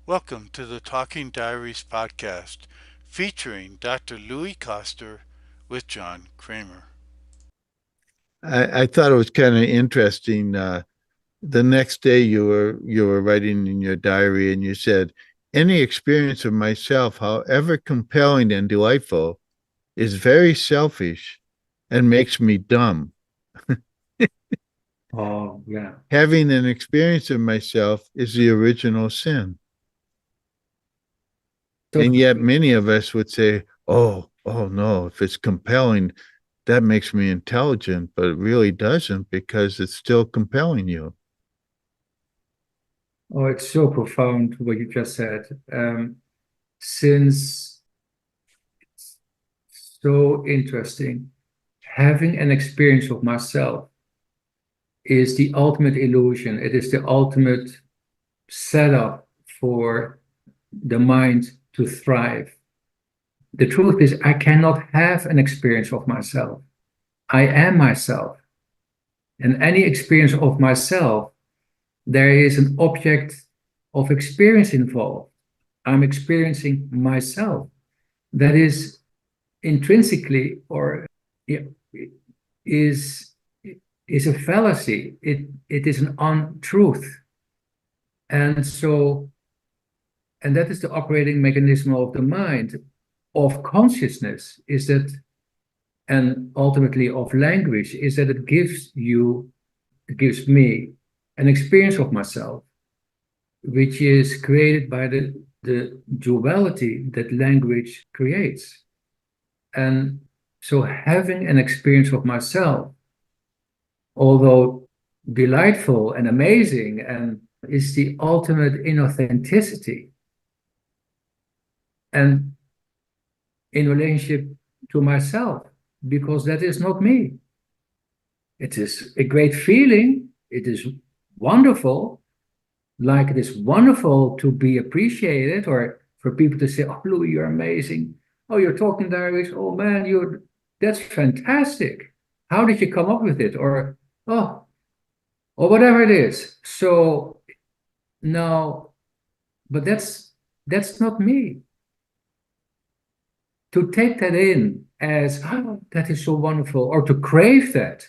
Welcome to the Talking Diaries podcast, featuring Dr. Louis Koster with John Kramer. I thought it was kind of interesting. The next day you were writing in your diary and you said, any experience of myself, however compelling and delightful, is very selfish and makes me dumb. Oh, yeah. Having an experience of myself is the original sin. And yet many of us would say, oh no, if it's compelling, that makes me intelligent, but it really doesn't because it's still compelling you. Oh, it's so profound what you just said. Since it's so interesting, having an experience of myself is the ultimate illusion. It is the ultimate setup for the mind to thrive. The truth is, I cannot have an experience of myself. I am myself. And any experience of myself, there is an object of experience involved. I'm experiencing myself. That is intrinsically or is a fallacy. It is an untruth. And so, and that is the operating mechanism of the mind, of consciousness, is that, and ultimately of language, is that it gives me an experience of myself, which is created by the duality that language creates. And so having an experience of myself, although delightful and amazing, and is the ultimate inauthenticity. And in relationship to myself, because that is not me. It is a great feeling. It is wonderful. Like it is wonderful to be appreciated, or for people to say, oh, Louis, you're amazing. Oh, you're talking diaries. Oh, man, that's fantastic. How did you come up with it? Or whatever it is. So now, but that's not me. To take that in as, oh, that is so wonderful, or to crave that,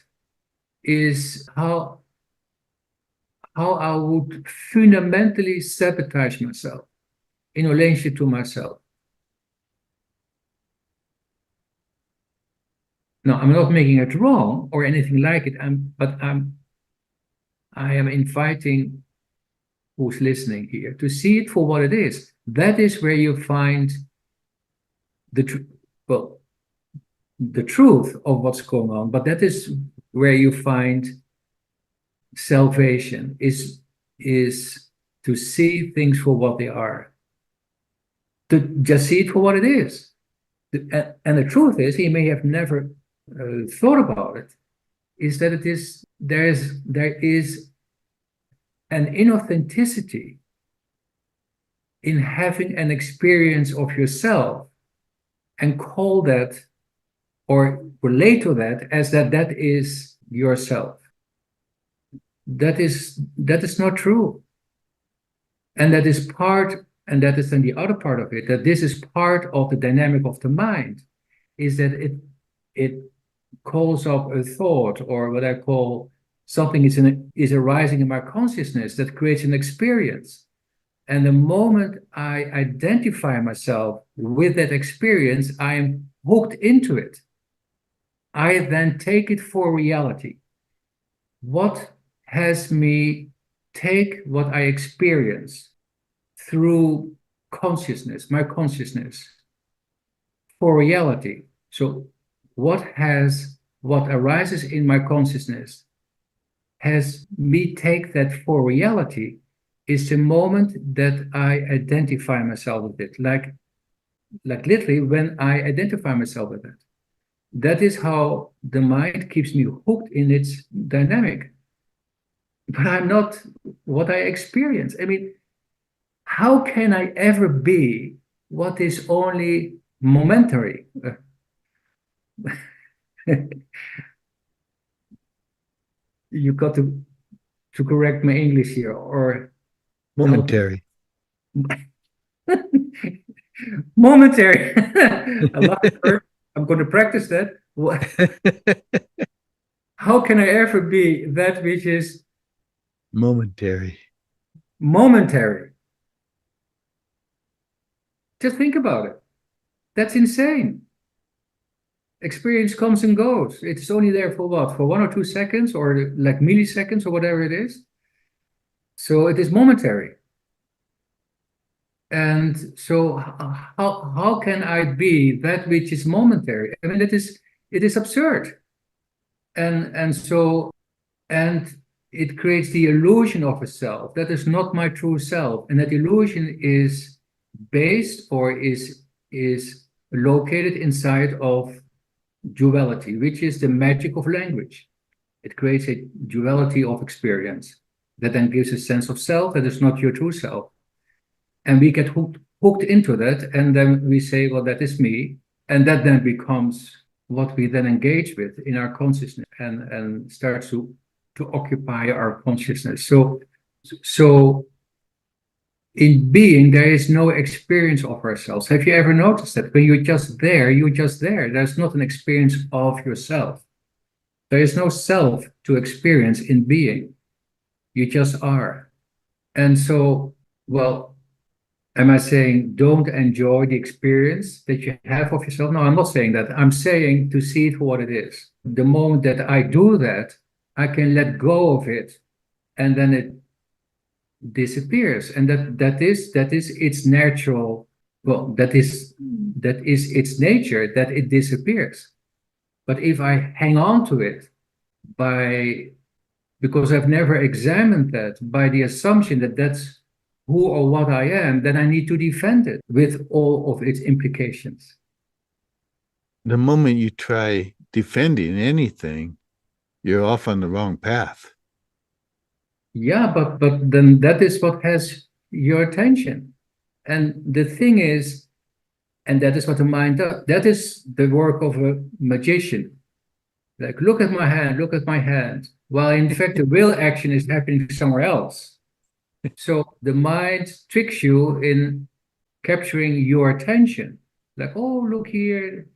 is how I would fundamentally sabotage myself in relationship to myself. Now, I'm not making it wrong or anything like it, I am inviting who's listening here to see it for what it is. That is where you find the truth of what's going on, but that is where you find salvation, is to see things for what they are, to just see it for what it is. And the truth is, he may have never thought about it, is that there is an inauthenticity in having an experience of yourself and call that or relate to that as that is yourself. That is not true. And that is then the other part of it, that this is part of the dynamic of the mind, is that it calls up a thought, or what I call something is arising in my consciousness that creates an experience. And the moment I identify myself with that experience, I am hooked into it. I then take it for reality. What has me take what I experience through consciousness, my consciousness, for reality? So what arises in my consciousness has me take that for reality is the moment that I identify myself with it. Like literally when I identify myself with it. That is how the mind keeps me hooked in its dynamic. But I'm not what I experience. I mean, how can I ever be what is only momentary? You got to correct my English here, or Momentary. Momentary. I love the word. I'm going to practice that. How can I ever be that which is Momentary. momentary? Just think about it. That's insane. Experience comes and goes. It's only there for what? For 1 or 2 seconds, or like milliseconds, or whatever it is. So it is momentary. And so how can I be that which is momentary? I mean, it is absurd. And so it creates the illusion of a self that is not my true self. And that illusion is based, or is located inside of duality, which is the magic of language. It creates a duality of experience that then gives a sense of self that is not your true self. And we get hooked into that, and then we say, well, that is me. And that then becomes what we then engage with in our consciousness, and starts to occupy our consciousness. So in being, there is no experience of ourselves. Have you ever noticed that? When you're just there, you're just there. There's not an experience of yourself. There is no self to experience in being. You just are. And so, well, am I saying don't enjoy the experience that you have of yourself? No, I'm not saying that. I'm saying to see it for what it is. The moment that I do that, I can let go of it, and then it disappears. And that is its natural, well, that is its nature, that it disappears. But if I hang on to it because I've never examined that, by the assumption that that's who or what I am, then I need to defend it with all of its implications. The moment you try defending anything, you're off on the wrong path. Yeah, but then that is what has your attention. And the thing is, and that is what the mind does, that is the work of a magician. Like, look at my hand, while in fact the real action is happening somewhere else. So the mind tricks you in capturing your attention. Like, oh, look here,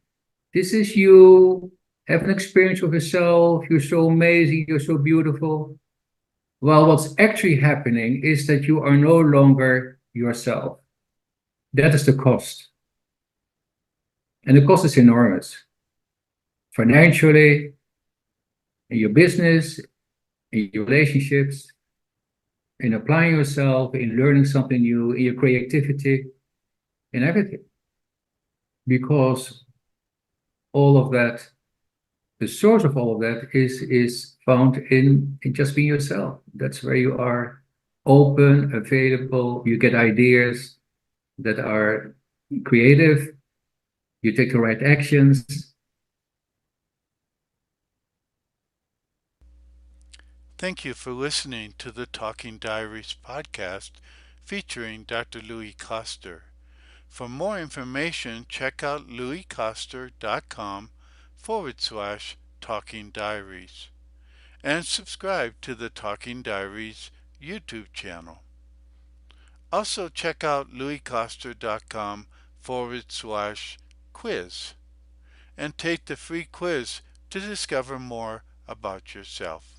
this is you, have an experience of yourself, you're so amazing, you're so beautiful. Well, what's actually happening is that you are no longer yourself. That is the cost. And the cost is enormous. Financially, in your business, in your relationships, in applying yourself, in learning something new, in your creativity, in everything. Because all of that, the source of all of that is found in just being yourself. That's where you are open, available, you get ideas that are creative, you take the right actions. Thank you for listening to the Talking Diaries podcast featuring Dr. Louis Koster. For more information, check out louiskoster.com/Talking Diaries and subscribe to the Talking Diaries YouTube channel. Also check out louiskoster.com/quiz and take the free quiz to discover more about yourself.